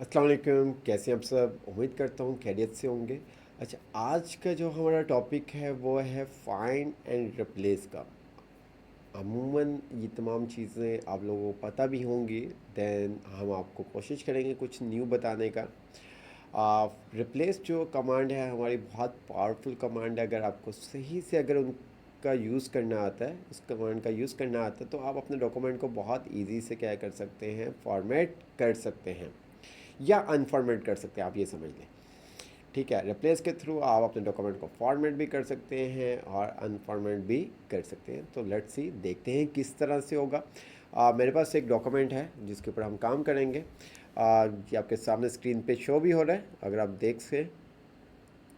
अस्सलाम वालेकुम, कैसे हैं आप सब? उम्मीद करता हूँ खैरियत से होंगे। अच्छा, आज का जो हमारा टॉपिक है वो है फाइंड एंड रिप्लेस का। अमूमन ये तमाम चीज़ें आप लोगों को पता भी होंगी। देन हम आपको कोशिश करेंगे कुछ न्यू बताने का। रिप्लेस जो कमांड है हमारी बहुत पावरफुल कमांड है। अगर आपको सही से अगर उनका यूज़ करना आता है, उस कमांड का यूज़ करना आता है, तो आप अपने डॉक्यूमेंट को बहुत इजी से क्या कर सकते हैं, फॉर्मेट कर सकते हैं या अनफॉर्मेट कर सकते हैं, आप ये समझ लें। ठीक है, रिप्लेस के थ्रू आप अपने डॉक्यूमेंट को फॉर्मेट भी कर सकते हैं और अनफॉर्मेट भी कर सकते हैं। तो लेट्स सी, देखते हैं किस तरह से होगा। मेरे पास एक डॉक्यूमेंट है जिसके ऊपर हम काम करेंगे। ये आपके सामने स्क्रीन पे शो भी हो रहा है, अगर आप देख सकें।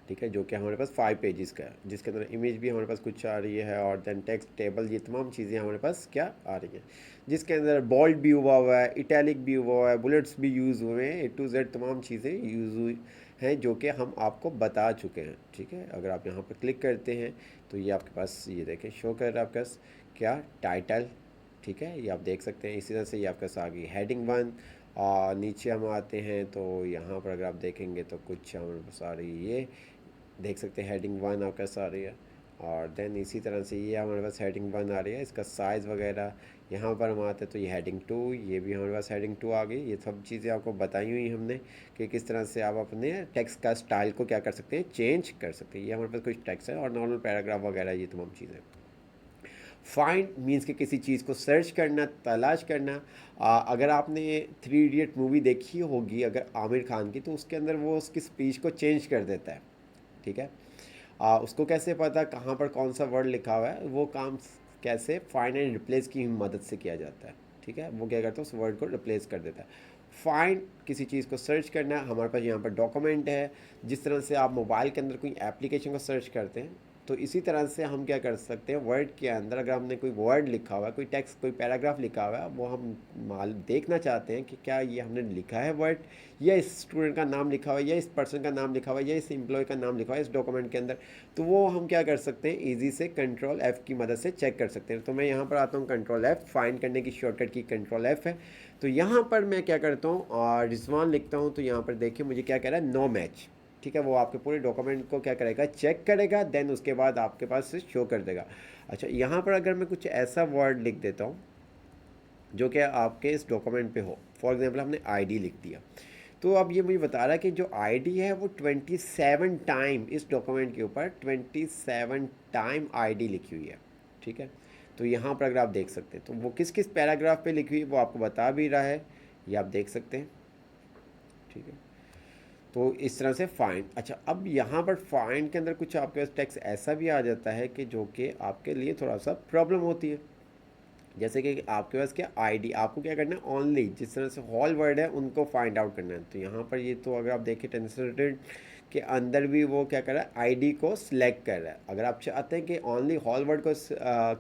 ठीक है, जो कि हमारे पास 5 पेजेस का है, जिसके अंदर इमेज भी हमारे पास कुछ आ रही है और देन टेक्स्ट टेबल, ये तमाम चीज़ें हमारे पास क्या आ रही हैं, जिसके अंदर बोल्ड भी हुआ है, इटैलिक भी हुआ है, बुलेट्स भी यूज़ हुए हैं, A to Z तमाम चीज़ें यूज़ हुई हैं जो कि हम आपको बता चुके हैं। ठीक है, अगर आप यहाँ पर क्लिक करते हैं तो ये आपके पास, ये देखें, शो कर रहा है आपके पास क्या टाइटल। ठीक है, ये आप देख सकते हैं। इसी तरह से ये आपके पास आ गई हेडिंग 1। और नीचे हम आते हैं तो यहाँ पर अगर आप देखेंगे तो कुछ हमारे पास आ रही है, ये देख सकते हैं हेडिंग 1 आपके पास आ रही है। और देन इसी तरह से ये हमारे पास हेडिंग 1 आ रही है, इसका साइज़ वगैरह यहाँ पर हम आते हैं तो ये हेडिंग 2, ये भी हमारे पास हेडिंग 2 आ गई। ये सब चीज़ें आपको बताई हुई हमने कि किस तरह से आप अपने टेक्स्ट का स्टाइल को क्या कर सकते हैं, चेंज कर सकते हैं। ये हमारे पास कुछ टेक्स्ट है और नॉर्मल पैराग्राफ वगैरह, ये तमाम चीज़ें। फाइंड मीन्स कि किसी चीज़ को सर्च करना, तलाश करना। अगर आपने 3 इडियट मूवी देखी होगी अगर आमिर खान की, तो उसके अंदर वो उसकी स्पीच को चेंज कर देता है। ठीक है, उसको कैसे पता कहाँ पर कौन सा वर्ड लिखा हुआ है, वो काम कैसे फाइंड एंड रिप्लेस की मदद से किया जाता है। ठीक है, वो क्या करता है, उस वर्ड को रिप्लेस कर देता है। फाइंड किसी चीज़ को सर्च करना, हमारे पास यहाँ पर डॉक्यूमेंट है। जिस तरह से आप मोबाइल के अंदर कोई एप्लीकेशन को सर्च करते हैं, तो इसी तरह से हम क्या कर सकते हैं, वर्ड के अंदर अगर हमने कोई वर्ड लिखा हुआ है, कोई टेक्स्ट, कोई पैराग्राफ लिखा हुआ है, वो हम माल देखना चाहते हैं कि क्या ये हमने लिखा है वर्ड, या इस स्टूडेंट का नाम लिखा हुआ है, या इस पर्सन का नाम लिखा हुआ है, या इस एम्प्लॉय का नाम लिखा हुआ है इस डॉक्यूमेंट के अंदर, तो वो हम क्या कर सकते हैं, ईजी से Ctrl+F की मदद से चेक कर सकते हैं। तो मैं यहाँ पर आता हूँ, Ctrl+F, फाइंड करने की शॉर्टकट की Ctrl+F है। तो यहाँ पर मैं क्या करता हूँ और रिजवान लिखता हूँ, तो यहाँ पर देखिए मुझे क्या कह रहा है, नो मैच। ठीक है, वो आपके पूरे डॉक्यूमेंट को क्या करेगा, चेक करेगा, देन उसके बाद आपके पास से शो कर देगा। अच्छा, यहाँ पर अगर मैं कुछ ऐसा वर्ड लिख देता हूँ जो कि आपके इस डॉक्यूमेंट पे हो, फॉर एग्जांपल हमने आईडी लिख दिया, तो अब ये मुझे बता रहा है कि जो आईडी है वो 27 टाइम, इस डॉक्यूमेंट के ऊपर 27 टाइम आईडी लिखी हुई है। ठीक है, तो यहाँ पर अगर आप देख सकते हैं तो वो किस किस पैराग्राफ पे लिखी हुई है वो आपको बता भी रहा है, ये आप देख सकते हैं। ठीक है, तो इस तरह से फाइंड। अच्छा, अब यहाँ पर फाइंड के अंदर कुछ आपके पास टेक्स्ट ऐसा भी आ जाता है कि जो कि आपके लिए थोड़ा सा प्रॉब्लम होती है। जैसे कि आपके पास क्या आईडी, आपको क्या करना है, ओनली जिस तरह से हॉल वर्ड है उनको फाइंड आउट करना है। तो यहाँ पर ये, तो अगर आप देखें टेंसरेटेड के अंदर भी वो क्या कर रहा है, आईडी को सिलेक्ट कर रहा है। अगर आप चाहते हैं कि ओनली हॉल वर्ड को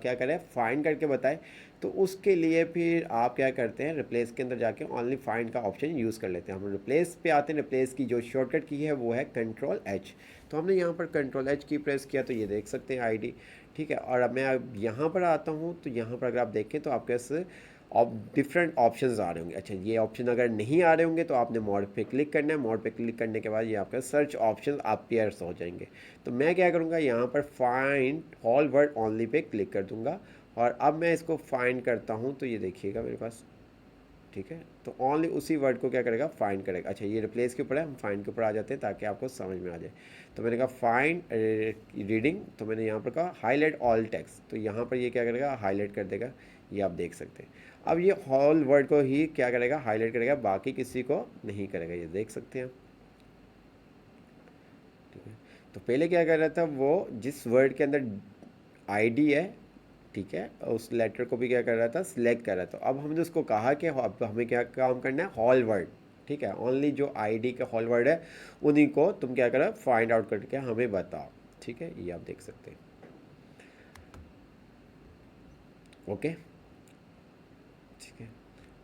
क्या करें, फाइंड करके बताएं, तो उसके लिए फिर आप क्या करते हैं, रिप्लेस के अंदर जाके ओनली फाइंड का ऑप्शन यूज़ कर लेते हैं। हम रिप्लेस पे आते हैं, रिप्लेस की जो शॉर्टकट की है वो है Ctrl+H। तो हमने यहाँ पर Ctrl+H की प्रेस किया तो ये देख सकते हैं आईडी। ठीक है, और अब मैं यहाँ पर आता हूँ तो यहाँ पर अगर आप देखें तो आपके पास डिफरेंट ऑप्शंस आ रहे होंगे। अच्छा, ये ऑप्शन अगर नहीं आ रहे होंगे तो आपने मोड पे क्लिक करना है। मोड पे क्लिक करने के बाद ये आपका सर्च ऑप्शन अपीयर्स हो जाएंगे। तो मैं क्या करूँगा, यहाँ पर find all word only pay click कर दूँगा और अब मैं इसको फाइंड करता हूँ तो ये देखिएगा मेरे पास। ठीक है, तो ओनली उसी वर्ड को क्या करेगा, फाइंड करेगा। अच्छा, ये रिप्लेस के ऊपर है, हम फाइंड के ऊपर आ जाते हैं ताकि आपको समझ में आ जाए। तो मैंने कहा फाइंड रीडिंग, तो मैंने यहाँ पर कहा हाईलाइट ऑल टेक्स्ट, तो यहाँ पर ये क्या करेगा, हाईलाइट कर देगा। ये आप देख सकते हैं। अब ये होल वर्ड को ही क्या करेगा, हाईलाइट करेगा, बाकी किसी को नहीं करेगा, ये देख सकते हैं। ठीक है, तो पहले क्या कर रहा था वो, जिस वर्ड के अंदर आईडी है, ठीक है, उस लेटर को भी क्या कर रहा था, सिलेक्ट कर रहा था। अब हमने उसको कहा कि अब हमें क्या काम करना है, हॉल वर्ड। ठीक है, ओनली जो आईडी का हॉल वर्ड है उन्हीं को तुम क्या करो, फाइंड आउट करके हमें बताओ। ठीक है, ये आप देख सकते हैं। ओके, ठीक है,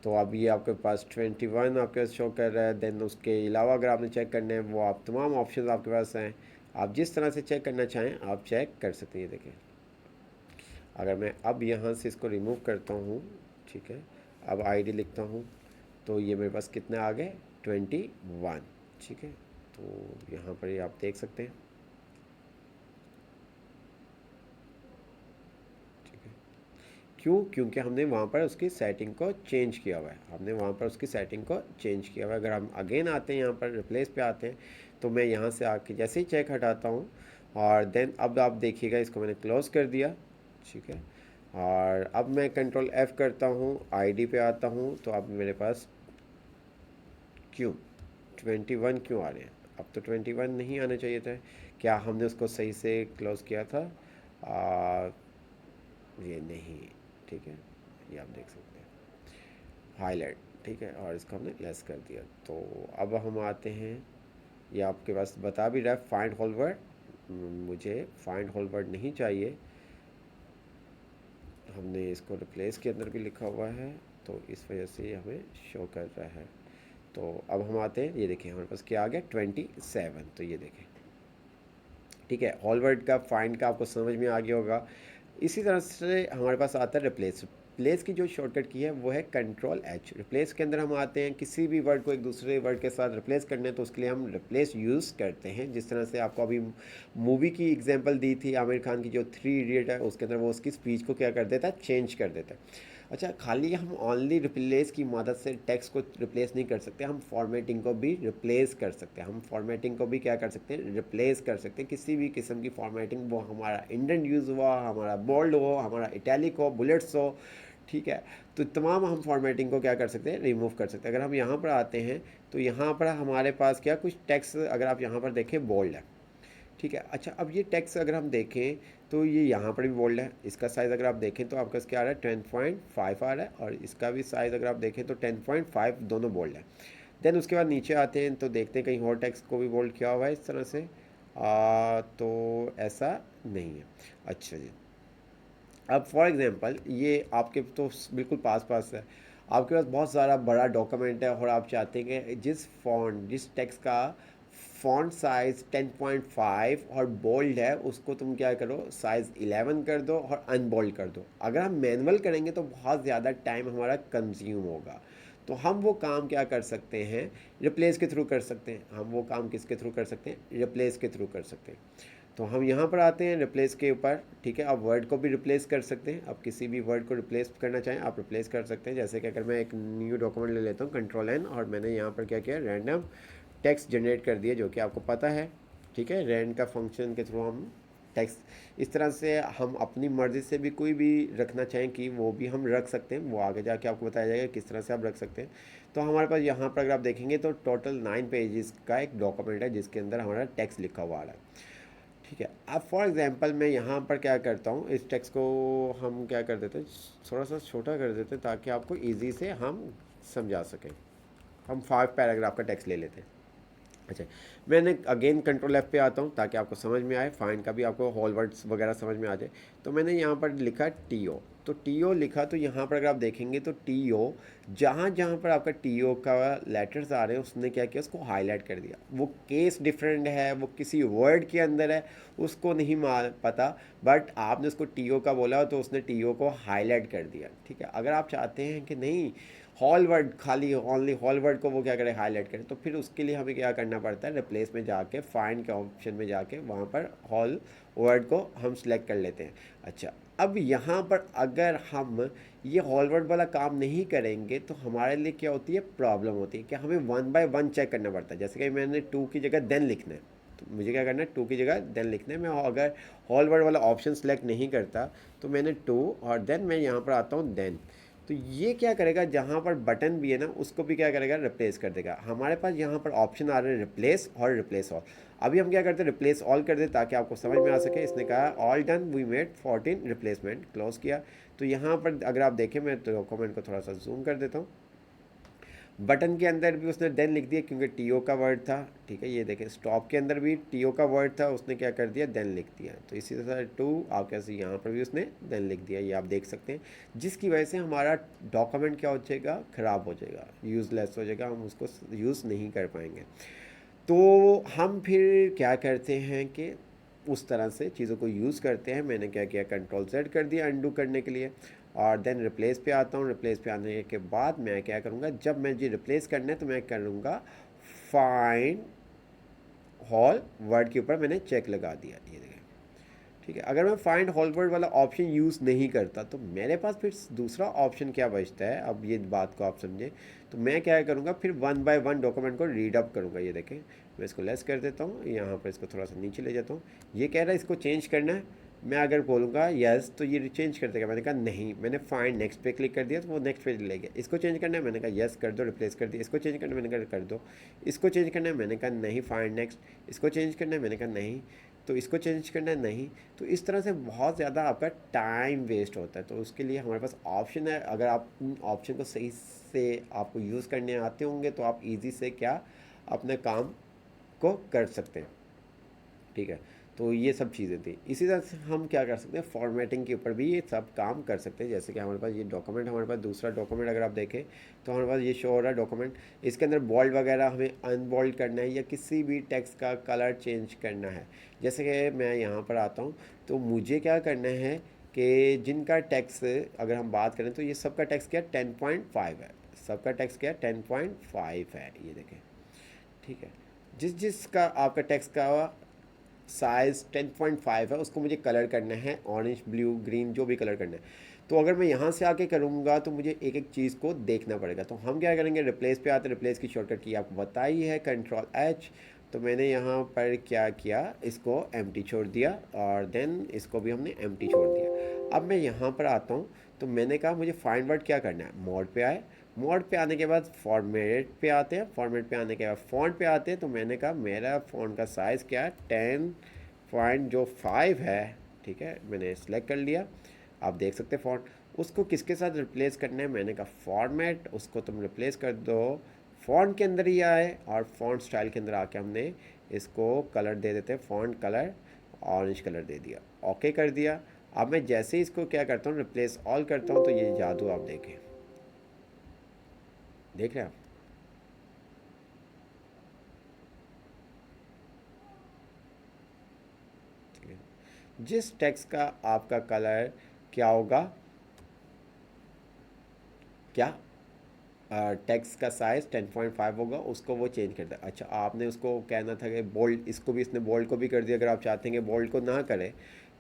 तो अब ये आपके पास 21 आपके पास शो कर रहा है। देन उसके अलावा अगर आपने चेक करना है, वो आप तमाम ऑप्शन आपके पास हैं, आप जिस तरह से चेक करना चाहें आप चेक कर सकते हैं। ये देखें, अगर मैं अब यहाँ से इसको रिमूव करता हूँ, ठीक है, अब आईडी लिखता हूँ, तो ये मेरे पास कितने आ गए 21, ठीक है। तो यहाँ पर ये आप देख सकते हैं, ठीक है। क्यों? क्योंकि हमने वहाँ पर उसकी सेटिंग को चेंज किया हुआ है, हमने वहाँ पर उसकी सेटिंग को चेंज किया हुआ है। अगर हम अगेन आते हैं यहाँ पर रिप्लेस पे आते हैं, तो मैं यहाँ से आके जैसे ही चेक हटाता हूँ और देन अब आप देखिएगा इसको मैंने क्लोज़ कर दिया, ठीक है। और अब मैं कंट्रोल F करता हूँ, आईडी पे आता हूँ, तो अब मेरे पास क्यों 21 क्यों आ रहे हैं? अब तो 21 नहीं आने चाहिए थे। क्या हमने उसको सही से क्लोज़ किया था? ये नहीं, ठीक है। ये आप देख सकते हैं हाईलाइट, ठीक है, और इसको हमने लेस कर दिया। तो अब हम आते हैं, ये आपके पास बता भी रहा है फाइंड होल वर्ड, मुझे फाइंड होल वर्ड नहीं चाहिए, हमने इसको रिप्लेस के अंदर भी लिखा हुआ है, तो इस वजह से हमें शो कर रहा है। तो अब हम आते हैं, ये देखिए हमारे पास क्या आ गया 27, तो ये देखें, ठीक है। होल वर्ड का फाइंड का आपको समझ में आ गया होगा। इसी तरह से हमारे पास आता है रिप्लेस। रिप्लेस की जो शॉर्टकट की है वो है कंट्रोल H। रिप्लेस के अंदर हम आते हैं, किसी भी वर्ड को एक दूसरे वर्ड के साथ रिप्लेस करने, तो उसके लिए हम रिप्लेस यूज़ करते हैं। जिस तरह से आपको अभी मूवी की एग्जांपल दी थी आमिर खान की, जो 3 इडियट है, उसके अंदर वो उसकी स्पीच को क्या कर देता है, चेंज कर देता है। अच्छा, खाली हम ओनली रिप्लेस की मदद से टेक्स्ट को रिप्लेस नहीं कर सकते, हम फॉर्मेटिंग को भी रिप्लेस कर सकते हैं। हम फॉर्मेटिंग को भी क्या कर सकते हैं, रिप्लेस कर सकते हैं। किसी भी किस्म की फॉर्मेटिंग, वो हमारा इंडेंट यूज़ हुआ, हमारा बोल्ड हो, हमारा इटैलिक हो, बुलेट्स हो, ठीक है। तो तमाम हम फॉर्मेटिंग को क्या कर सकते हैं, रिमूव कर सकते हैं। अगर हम यहाँ पर आते हैं, तो यहाँ पर हमारे पास क्या कुछ टेक्स्ट, अगर आप यहाँ पर देखें बोल्ड है, ठीक है। अच्छा, अब ये टेक्स्ट अगर हम देखें, तो ये यहाँ पर भी बोल्ड है। इसका साइज़ अगर आप देखें तो आपका क्या आ रहा है 10.5 आ रहा है, और इसका भी साइज़ अगर आप देखें तो 10.5, दोनों बोल्ड है। देन उसके बाद नीचे आते हैं तो देखते हैं कहीं और टेक्स्ट को भी बोल्ड किया हुआ है इस तरह से, तो ऐसा नहीं है। अच्छा जी, अब फॉर एग्जांपल ये आपके तो बिल्कुल पास पास है, आपके पास बहुत सारा बड़ा डॉक्यूमेंट है और आप चाहते हैं कि जिस टेक्स्ट का फ़ॉन्ट साइज़ 10.5 और बोल्ड है, उसको तुम क्या करो, साइज़ 11 कर दो और अनबोल्ड कर दो। अगर हम मैनुअल करेंगे तो बहुत ज़्यादा टाइम हमारा कंज्यूम होगा। तो हम वो काम क्या कर सकते हैं, रिप्लेस के थ्रू कर सकते हैं। हम वो काम किसके थ्रू कर सकते हैं, रिप्लेस के थ्रू कर सकते हैं। तो हम यहाँ पर आते हैं रिप्लेस के ऊपर, ठीक है। आप वर्ड को भी रिप्लेस कर सकते हैं, आप किसी भी वर्ड को रिप्लेस करना चाहें आप रिप्लेस कर सकते हैं। जैसे कि अगर मैं एक न्यू डॉक्यूमेंट ले लेता हूँ, कंट्रोल N, और मैंने यहाँ पर क्या किया, रैंडम टेक्स्ट जनरेट कर दिया, जो कि आपको पता है, ठीक है। रैंड का फंक्शन के थ्रू हम टेक्स्ट इस तरह से हम अपनी मर्ज़ी से भी कोई भी रखना चाहें कि वो भी हम रख सकते हैं। वो आगे जाके आपको बताया जाएगा किस तरह से आप रख सकते हैं। तो हमारे पास यहाँ पर अगर आप देखेंगे तो टोटल 9 पेजेस का एक डॉक्यूमेंट है, जिसके अंदर हमारा टेक्स्ट लिखा हुआ आ रहा है, ठीक है। अब फॉर एग्जांपल मैं यहाँ पर क्या करता हूँ, इस टेक्स्ट को हम क्या कर देते हैं, थोड़ा सा छोटा कर देते हैं, ताकि आपको इजी से हम समझा सकें। हम 5 पैराग्राफ का टेक्स्ट ले लेते हैं। अच्छा, मैंने अगेन कंट्रोल F पे आता हूँ ताकि आपको समझ में आए, फाइंड का भी आपको होल वर्ड्स वगैरह समझ में आ जाए। तो मैंने यहाँ पर लिखा TO, तो TO लिखा, तो यहाँ पर अगर आप देखेंगे तो TO, जहाँ जहाँ पर आपका TO का लेटर्स आ रहे हैं, उसने क्या किया, उसको हाईलाइट कर दिया। वो केस डिफरेंट है, वो किसी वर्ड के अंदर है, उसको नहीं पता, बट आपने उसको TO का बोला तो उसने TO को हाईलाइट कर दिया, ठीक है। अगर आप चाहते हैं कि नहीं हॉल वर्ड, खाली ओनली हॉल वर्ड को वो क्या करें, हाईलाइट करें, तो फिर उसके लिए हमें क्या करना पड़ता है, रिप्लेस में जाके फाइंड के ऑप्शन में जाके वहाँ पर हॉल वर्ड को हम सिलेक्ट कर लेते हैं। अच्छा, अब यहाँ पर अगर हम ये हॉल वर्ड वाला काम नहीं करेंगे तो हमारे लिए क्या होती है, प्रॉब्लम होती है कि हमें 1 बाय 1 चेक करना पड़ता है। जैसे कि मैंने 2 की जगह देन लिखना है, तो मुझे क्या करना है, 2 की जगह देन लिखना है। मैं अगर हॉल वर्ड वाला ऑप्शन सेलेक्ट नहीं करता तो मैंने 2 और देन मैं यहाँ पर आता हूँ देन, तो ये क्या करेगा, जहाँ पर बटन भी है ना उसको भी क्या करेगा, रिप्लेस कर देगा। हमारे पास यहाँ पर ऑप्शन आ रहे हैं रिप्लेस और रिप्लेस ऑल। अभी हम क्या करते हैं, रिप्लेस ऑल कर दें ताकि आपको समझ में आ सके। इसने कहा all done, we made 14 replacement, close किया। तो यहाँ पर अगर आप देखें, मैं डॉक्यूमेंट को थोड़ा सा जूम कर देता हूँ, बटन के अंदर भी उसने देन लिख दिया क्योंकि TO का वर्ड था, ठीक है। ये देखें, स्टॉप के अंदर भी TO का वर्ड था, उसने क्या कर दिया, देन लिख दिया। तो इसी तरह 2 आप कैसे यहाँ पर भी उसने देन लिख दिया, ये आप देख सकते हैं, जिसकी वजह से हमारा डॉक्यूमेंट क्या हो जाएगा, ख़राब हो जाएगा, यूज़लेस हो जाएगा, हम उसको यूज़ नहीं कर पाएंगे। तो हम फिर क्या करते हैं कि उस तरह से चीज़ों को यूज़ करते हैं। मैंने क्या किया, कंट्रोल Z कर दिया अंडू करने के लिए, और देन रिप्लेस पे आता हूँ। रिप्लेस पे आने के बाद मैं क्या करूँगा, जब मुझे रिप्लेस करना है तो मैं करूँगा फाइंड हॉल वर्ड के ऊपर मैंने चेक लगा दिया, ये देखें। ठीक है, अगर मैं फाइंड हॉल वर्ड वाला ऑप्शन यूज़ नहीं करता तो मेरे पास फिर दूसरा ऑप्शन क्या बचता है, अब ये बात को आप समझें। तो मैं क्या करूँगा, फिर वन बाय वन डॉक्यूमेंट को रीड अप करूँगा। ये देखें, मैं इसको लेस कर देता हूँ, यहाँ पर इसको थोड़ा सा नीचे ले जाता हूँ। ये कह रहा है इसको चेंज करना है, मैं अगर बोलूँगा यस तो ये चेंज कर देगा। मैंने कहा नहीं, मैंने फाइंड नेक्स्ट पे क्लिक कर दिया तो वो नेक्स्ट पे ले गया। इसको चेंज करना है, मैंने कहा यस कर दो, रिप्लेस कर दिया। इसको चेंज करना है, मैंने कहा कर दो। इसको चेंज करना है, मैंने कहा नहीं, फाइंड नेक्स्ट। इसको चेंज करना है, मैंने कहा नहीं, तो इसको चेंज करना है, नहीं। तो इस तरह से बहुत ज़्यादा आपका टाइम वेस्ट होता है। तो उसके लिए हमारे पास ऑप्शन है, अगर आप उन ऑप्शन को सही से आपको यूज़ करने आते होंगे तो आप इजी से क्या अपने काम को कर सकते हैं। ठीक है, तो ये सब चीज़ें थी। इसी तरह से हम क्या कर सकते हैं, फॉर्मेटिंग के ऊपर भी ये सब काम कर सकते हैं। जैसे कि हमारे पास ये डॉक्यूमेंट, हमारे पास दूसरा डॉक्यूमेंट अगर आप देखें तो हमारे पास ये शो हो रहा है डॉक्यूमेंट। इसके अंदर बोल्ड वगैरह हमें अनबोल्ड करना है या किसी भी टेक्स्ट का कलर चेंज करना है। जैसे कि मैं यहाँ पर आता हूँ तो मुझे क्या करना है कि जिनका टैक्स अगर हम बात करें तो ये सबका टैक्स क्या 10.5 है, सबका टैक्स क्या 10.5 है, ये देखें। ठीक है, जिस जिसका आपका टैक्स का साइज़ 10.5 है उसको मुझे कलर करना है, ऑरेंज ब्लू ग्रीन जो भी कलर करना है। तो अगर मैं यहाँ से आके करूँगा तो मुझे एक एक चीज़ को देखना पड़ेगा। तो हम क्या करेंगे, रिप्लेस पे आते, रिप्लेस की शॉर्टकट की आपको बताई है कंट्रोल एच। तो मैंने यहाँ पर क्या किया, इसको एम्प्टी छोड़ दिया और देन इसको भी हमने एम्प्टी छोड़ दिया। अब मैं यहाँ पर आता हूँ तो मैंने कहा मुझे फाइंड वर्ड क्या करना है, मोड पे आए। मोड पे आने के बाद फॉर्मेट पे आते हैं, फॉर्मेट पे आने के बाद फ़ॉन्ट पे आते हैं। तो मैंने कहा मेरा फ़ॉन्ट का साइज़ क्या है 10.5 है। ठीक है, मैंने सेलेक्ट कर लिया। आप देख सकते हैं फ़ॉन्ट, उसको किसके साथ रिप्लेस करना है, मैंने कहा फॉर्मेट, उसको तुम रिप्लेस कर दो फ़ॉन्ट के अंदर ही आए और फ़ॉन्ट स्टाइल के अंदर आके हमने इसको कलर दे देते हैं, फ़ॉन्ट कलर ऑरेंज कलर दे दिया, ओके कर दिया। अब मैं जैसे ही इसको क्या करता हूँ, रिप्लेस ऑल करता हूँ तो ये जादू आप देखें, देख रहे हैं आप। ठीक है, जिस टेक्स्ट का आपका कलर क्या होगा, क्या टेक्स्ट का साइज़ 10.5 होगा, उसको वो चेंज कर दे। अच्छा, आपने उसको कहना था कि बोल्ड, इसको भी इसने बोल्ड को भी कर दिया। अगर आप चाहते हैं कि बोल्ड को ना करें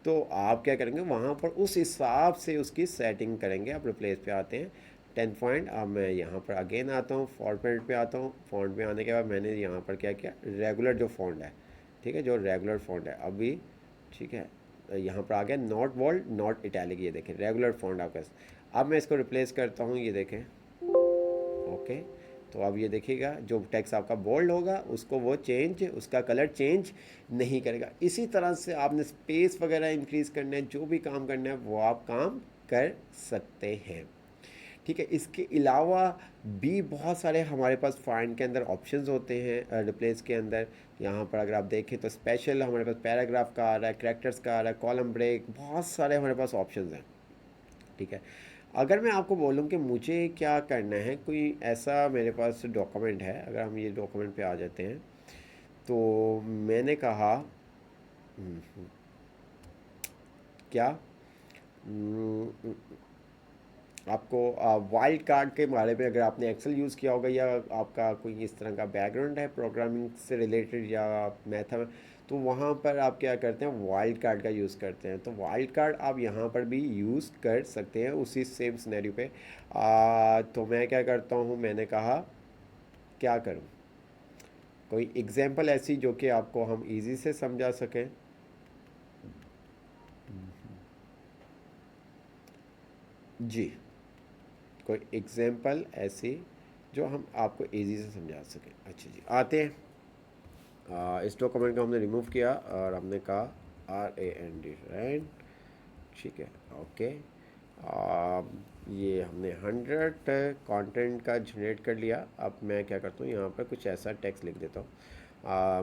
तो आप क्या करेंगे, वहाँ पर उस हिसाब से उसकी सेटिंग करेंगे। आप रिप्लेस पे आते हैं 10 पॉइंट। अब मैं यहाँ पर अगेन आता हूँ, फॉर्मेट पे आता हूँ। फॉन्ट पे आने के बाद मैंने यहाँ पर क्या किया, रेगुलर जो फॉन्ट है, ठीक है, जो रेगुलर फॉन्ट है अभी, ठीक है, यहाँ पर आ गया नॉट बोल्ड नॉट इटैलिक, ये देखें रेगुलर फॉन्ट आपका। अब मैं इसको रिप्लेस करता हूँ, ये देखें, ओके। तो अब ये देखिएगा जो टेक्स्ट आपका बोल्ड होगा उसको वो चेंज, उसका कलर चेंज नहीं करेगा। इसी तरह से आपने स्पेस वगैरह इंक्रीज़ करना है, जो भी काम करना है वो आप काम कर सकते हैं। ठीक है, इसके अलावा भी बहुत सारे हमारे पास फाइंड के अंदर ऑप्शंस होते हैं रिप्लेस के अंदर। यहाँ पर अगर आप देखें तो स्पेशल हमारे पास पैराग्राफ का आ रहा है, कैरेक्टर्स का आ रहा है, कॉलम ब्रेक, बहुत सारे हमारे पास ऑप्शंस हैं। ठीक है, अगर मैं आपको बोलूँ कि मुझे क्या करना है, कोई ऐसा मेरे पास डॉक्यूमेंट है, अगर हम ये डॉक्यूमेंट पे आ जाते हैं तो मैंने कहा क्या आपको वाइल्ड कार्ड के बारे में, अगर आपने एक्सेल यूज़ किया होगा या आपका कोई इस तरह का बैकग्राउंड है प्रोग्रामिंग से रिलेटेड या मैथ में, तो वहाँ पर आप क्या करते हैं, वाइल्ड कार्ड का यूज़ करते हैं। तो वाइल्ड कार्ड आप यहाँ पर भी यूज़ कर सकते हैं उसी सेम सिनेरियो पे। तो मैं क्या करता हूँ, मैंने कहा क्या करूँ, कोई एग्जांपल ऐसी जो कि आपको हम इजी से समझा सकें। जी, कोई एग्जांपल ऐसी जो हम आपको इजी से समझा सकें। अच्छा जी, आते हैं। इस डॉक्यूमेंट को हमने रिमूव किया और हमने कहा RAND रैंड, ठीक है, ओके। ये हमने 100 कंटेंट का जनरेट कर लिया। अब मैं क्या करता हूँ, यहाँ पर कुछ ऐसा टेक्स्ट लिख देता हूँ।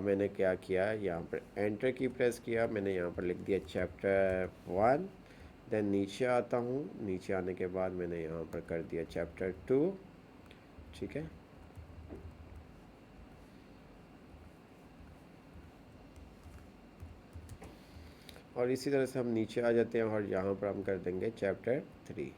मैंने क्या किया, यहाँ पर एंटर की प्रेस किया, मैंने यहाँ पर लिख दिया चैप्टर 1। देन नीचे आता हूँ, नीचे आने के बाद मैंने यहाँ पर कर दिया चैप्टर 2। ठीक है, और इसी तरह से हम नीचे आ जाते हैं और यहाँ पर हम कर देंगे चैप्टर 3।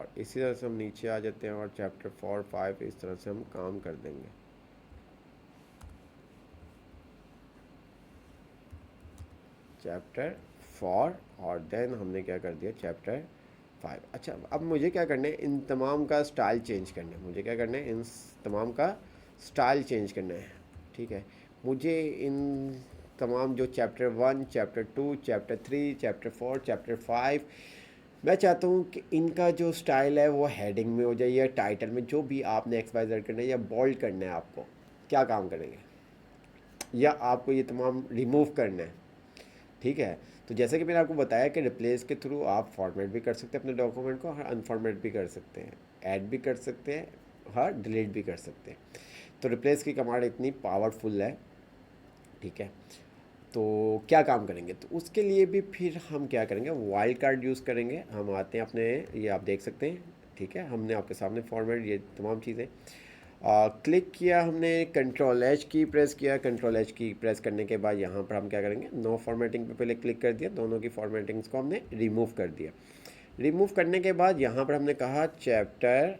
और इसी तरह से हम नीचे आ जाते हैं और चैप्टर 4 5 इस तरह से हम काम कर देंगे। चैप्टर 4 और देन हमने क्या कर दिया चैप्टर 5। अच्छा, अब मुझे क्या करना है, इन तमाम का स्टाइल चेंज करना है। मुझे क्या करना है, इन तमाम का स्टाइल चेंज करना है। ठीक है, मुझे इन तमाम जो chapter 1 chapter 2 chapter 3 chapter 4 chapter 5, मैं चाहता हूँ कि इनका जो स्टाइल है वो हेडिंग में हो जाए या टाइटल में, जो भी आपने एक्सवाइज करना है या बोल्ड करना है। आपको क्या काम करेंगे या आपको ये तमाम रिमूव करना है। ठीक है, तो जैसे कि मैंने आपको बताया कि रिप्लेस के थ्रू आप फॉर्मेट भी कर सकते हैं अपने डॉक्यूमेंट को और अनफॉर्मेट भी कर सकते हैं, ऐड भी कर सकते हैं, हाँ डिलीट भी कर सकते हैं। तो रिप्लेस की कमांड इतनी पावरफुल है। ठीक है, तो क्या काम करेंगे, तो उसके लिए भी फिर हम क्या करेंगे, वाइल्ड कार्ड यूज़ करेंगे। हम आते हैं अपने, ये आप देख सकते हैं। ठीक है, हमने आपके सामने फॉर्मेट ये तमाम चीज़ें क्लिक किया, हमने कंट्रोल एच की प्रेस किया। कंट्रोल एच की प्रेस करने के बाद यहाँ पर हम क्या करेंगे, नो फॉर्मेटिंग पे पहले क्लिक कर दिया, दोनों की फॉर्मेटिंग्स को हमने रिमूव कर दिया। रिमूव करने के बाद यहाँ पर हमने कहा चैप्टर,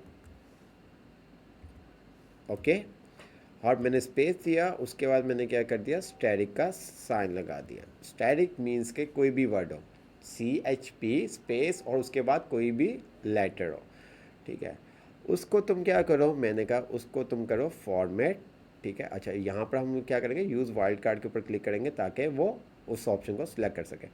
ओके, और मैंने स्पेस दिया। उसके बाद मैंने क्या कर दिया, स्टैटिक का साइन लगा दिया। स्टैटिक मीन्स के कोई भी वर्ड हो, CHP स्पेस और उसके बाद कोई भी लेटर हो। ठीक है, उसको तुम क्या करो, मैंने कहा उसको तुम करो फॉर्मेट। ठीक है, अच्छा यहाँ पर हम क्या करेंगे, यूज़ वाइल्ड कार्ड के ऊपर क्लिक करेंगे ताकि वो उस ऑप्शन को सिलेक्ट कर सके।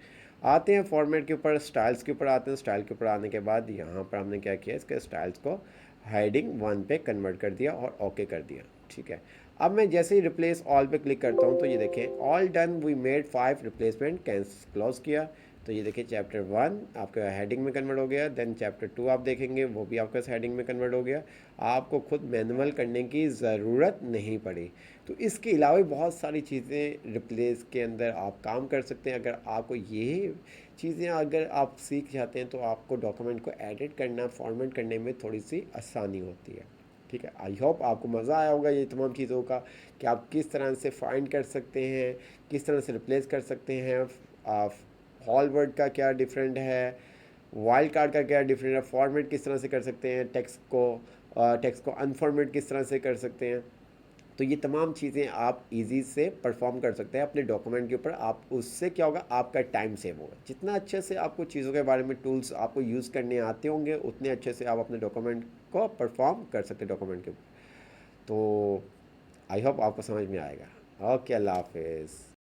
आते हैं फॉर्मेट के ऊपर, स्टाइल्स के ऊपर आते हैं। स्टाइल के ऊपर आने के बाद यहाँ पर हमने क्या किया, इसके स्टाइल्स को हेडिंग 1 पे कन्वर्ट कर दिया और ओके कर दिया। ठीक है, अब मैं जैसे ही रिप्लेस ऑल पे क्लिक करता हूँ तो ये देखें all done, we made 5 replacement, कैंस क्लोज किया। तो ये देखिए चैप्टर 1 आपका हेडिंग में कन्वर्ट हो गया। देन चैप्टर 2 आप देखेंगे वो भी आपका हेडिंग में कन्वर्ट हो गया। आपको खुद मैनुअल करने की ज़रूरत नहीं पड़ी। तो इसके अलावा भी बहुत सारी चीज़ें रिप्लेस के अंदर आप काम कर सकते हैं। अगर आपको ये चीज़ें अगर आप सीख जाते हैं तो आपको डॉक्यूमेंट को एडिट करना, फॉर्मेट करने में थोड़ी सी आसानी होती है। ठीक है, आई होप आपको मज़ा आया होगा ये तमाम चीज़ों का, कि आप किस तरह से फाइंड कर सकते हैं, किस तरह से रिप्लेस कर सकते हैं। आप हॉल वर्ड का क्या डिफरेंट है, वाइल्ड कार्ड का क्या डिफरेंट है, फॉर्मेट किस तरह से कर सकते हैं, टेक्स्ट को अनफॉर्मेट किस तरह से कर सकते हैं। तो ये तमाम चीज़ें आप इजी से परफॉर्म कर सकते हैं अपने डॉक्यूमेंट के ऊपर। आप उससे क्या होगा, आपका टाइम सेव होगा। जितना अच्छे से आपको चीज़ों के बारे में टूल्स आपको यूज़ करने आते होंगे, उतने अच्छे से आप अपने डॉक्यूमेंट को परफॉर्म कर सकते हैं डॉक्यूमेंट के ऊपर। तो आई होप आपको समझ में आएगा। ओके, अल्लाह हाफिज़।